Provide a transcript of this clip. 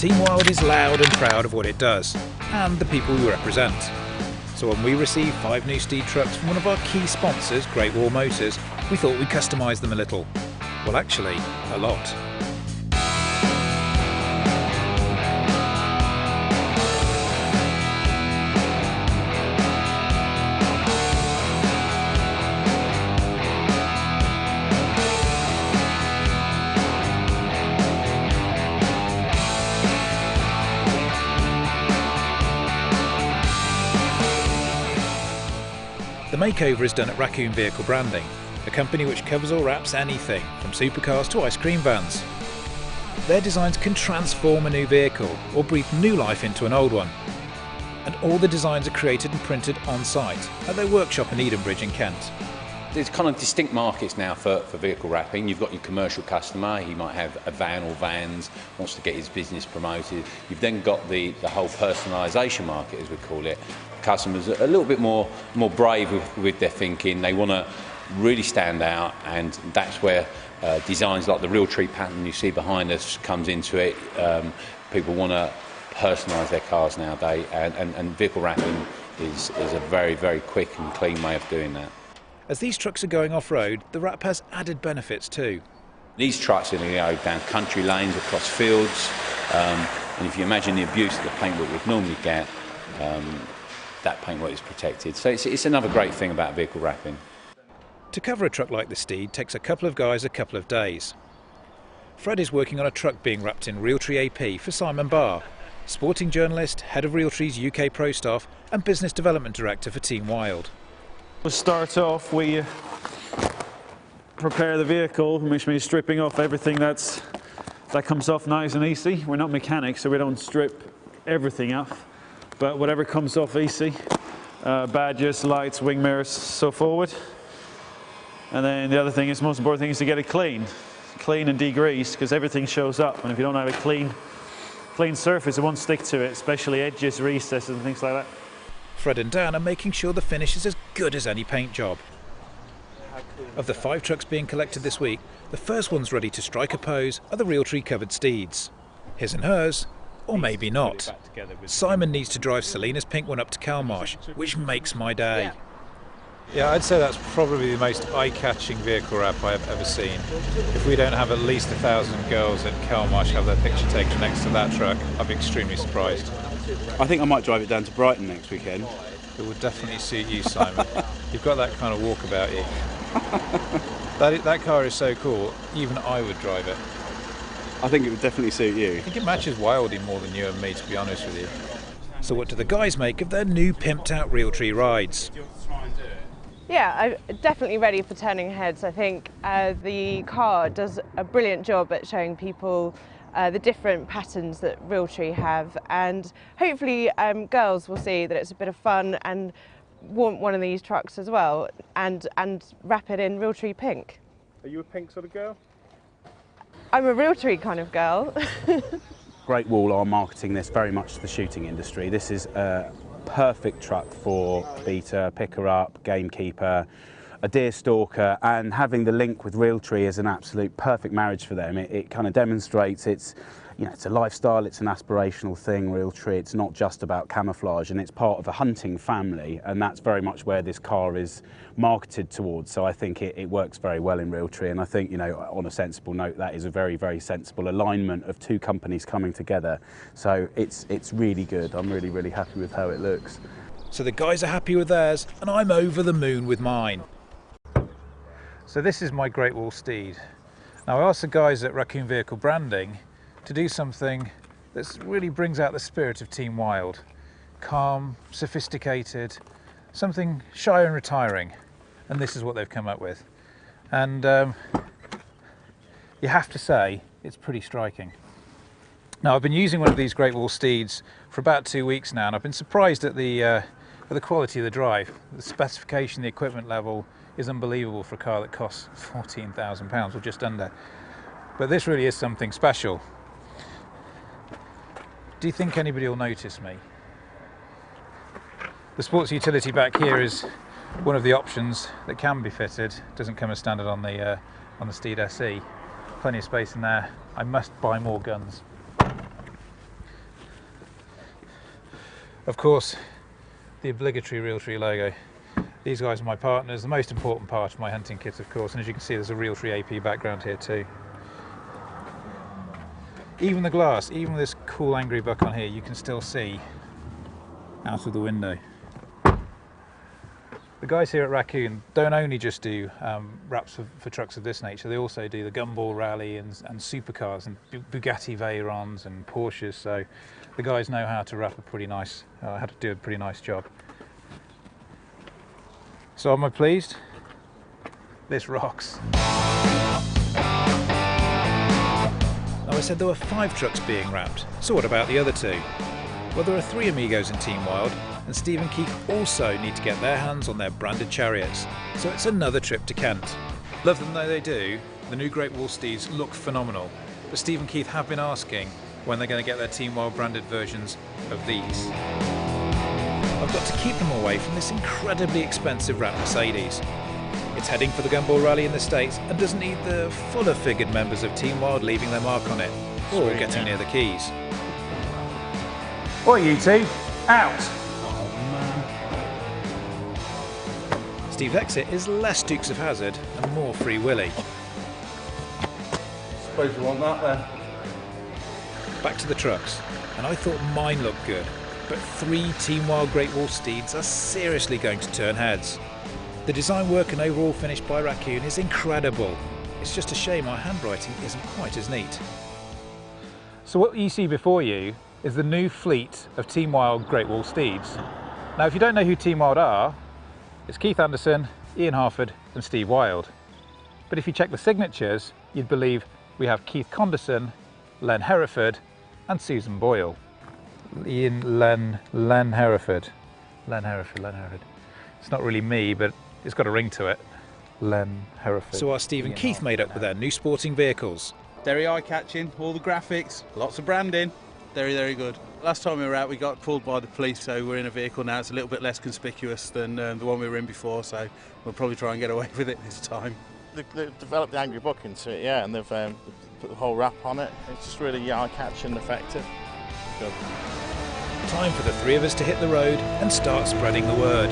Team Wild is loud and proud of what it does, and the people we represent. So when we received 5 new Steed trucks from one of our key sponsors, Great Wall Motors, we thought we'd customise them a little. Well, actually, a lot. The makeover is done at Raccoon Vehicle Branding, a company which covers or wraps anything, from supercars to ice cream vans. Their designs can transform a new vehicle or breathe new life into an old one. And all the designs are created and printed on site at their workshop in Edenbridge in Kent. There's kind of distinct markets now for vehicle wrapping. You've got your commercial customer, he might have a van or vans, wants to get his business promoted. You've then got the whole personalisation market, as we call it. Customers are a little bit more brave with their thinking. They want to really stand out, and that's where designs like the Realtree pattern you see behind us comes into it. People want to personalise their cars nowadays, and vehicle wrapping is a very, very quick and clean way of doing that. As these trucks are going off-road, the wrap has added benefits too. These trucks are going to go down country lanes, across fields, and if you imagine the abuse that the paintwork would normally get, that paintwork is protected. So it's another great thing about vehicle wrapping. To cover a truck like the Steed takes a couple of guys a couple of days. Fred is working on a truck being wrapped in Realtree AP for Simon Barr, sporting journalist, head of Realtree's UK Pro Staff and Business Development Director for Team Wild. To start off, we prepare the vehicle, which means stripping off everything that comes off nice and easy. We're not mechanics, so we don't strip everything off, but whatever comes off easy, badges, lights, wing mirrors, so forward. And then the other thing is, most important thing is to get it clean and degreased, because everything shows up, and if you don't have a clean surface, it won't stick to it, especially edges, recesses and things like that. Fred and Dan are making sure the finish is as good as any paint job. Of the 5 trucks being collected this week, the first ones ready to strike a pose are the Realtree covered Steeds. His and hers, or maybe not. Simon needs to drive Selena's pink one up to Calmarsh, which makes my day. Yeah, I'd say that's probably the most eye-catching vehicle wrap I have ever seen. If we don't have at least 1,000 girls at Calmarsh have their picture taken next to that truck, I'd be extremely surprised. I think I might drive it down to Brighton next weekend. It would definitely suit you, Simon. You've got that kind of walk about you. That car is so cool, even I would drive it. I think it would definitely suit you. I think it matches Wildie more than you and me, to be honest with you. So what do the guys make of their new pimped out Realtree rides? Yeah, I'm definitely ready for turning heads. I think the car does a brilliant job at showing people the different patterns that Realtree have, and hopefully girls will see that it's a bit of fun and want one of these trucks as well, and wrap it in Realtree pink. Are you a pink sort of girl? I'm a Realtree kind of girl. Great Wall are marketing this very much to the shooting industry. This is a perfect truck for beater, picker up, gamekeeper, a deer stalker, and having the link with Realtree is an absolute perfect marriage for them. It kind of demonstrates it's a lifestyle, it's an aspirational thing, Realtree. It's not just about camouflage, and it's part of a hunting family, and that's very much where this car is marketed towards. So I think it works very well in Realtree, and I think, on a sensible note, that is a very, very sensible alignment of 2 companies coming together. So it's really good. I'm really, really happy with how it looks. So the guys are happy with theirs, and I'm over the moon with mine. So this is my Great Wall Steed. Now I asked the guys at Raccoon Vehicle Branding to do something that really brings out the spirit of Team Wild. Calm, sophisticated, something shy and retiring. And this is what they've come up with. And you have to say, it's pretty striking. Now I've been using one of these Great Wall Steeds for about 2 weeks now, and I've been surprised at the quality of the drive. The specification, the equipment level is unbelievable for a car that costs £14,000 or just under. But this really is something special. Do you think anybody will notice me? The sports utility back here is one of the options that can be fitted. It doesn't come as standard on the Steed SE. Plenty of space in there. I must buy more guns. Of course, the obligatory Realtree logo. These guys are my partners, the most important part of my hunting kit, of course, and as you can see there's a Realtree AP background here too. Even the glass, even with this cool angry buck on here, you can still see out of the window. The guys here at Raccoon don't only just do wraps for trucks of this nature, they also do the Gumball Rally and supercars and Bugatti Veyrons and Porsches, so the guys know how to wrap a pretty nice, how to do a pretty nice job. So am I pleased? This rocks. Now I said there were 5 trucks being wrapped, so what about the other 2? Well, there are 3 amigos in Team Wild, and Steve and Keith also need to get their hands on their branded chariots, so it's another trip to Kent. Love them though they do, the new Great Wall steeds look phenomenal, but Steve and Keith have been asking when they're going to get their Team Wild branded versions of these. I've got to keep them away from this incredibly expensive wrapped Mercedes. It's heading for the Gumball Rally in the States and doesn't need the fuller figured members of Team Wild leaving their mark on it, or getting near the keys. Oi you two, out! Steve's exit is less Dukes of Hazzard and more Free Willy. Suppose you want that then. Back to the trucks, and I thought mine looked good, but 3 Team Wild Great Wall steeds are seriously going to turn heads. The design work and overall finish by Raccoon is incredible. It's just a shame our handwriting isn't quite as neat. So what you see before you is the new fleet of Team Wild Great Wall steeds. Now if you don't know who Team Wild are, it's Keith Anderson, Ian Harford and Steve Wild. But if you check the signatures, you'd believe we have Keith Conderson, Len Hereford and Susan Boyle. Len Hereford. It's not really me, but it's got a ring to it. Len Hereford. So are Steve and Keith made up with their new sporting vehicles? Very eye-catching, all the graphics, lots of branding. Very, very good. Last time we were out, we got pulled by the police, so we're in a vehicle now. It's a little bit less conspicuous than the one we were in before, so we'll probably try and get away with it this time. They've developed the angry buck into it, yeah, and they've put the whole wrap on it. It's just really eye-catching and effective. Good. Time for the 3 of us to hit the road and start spreading the word.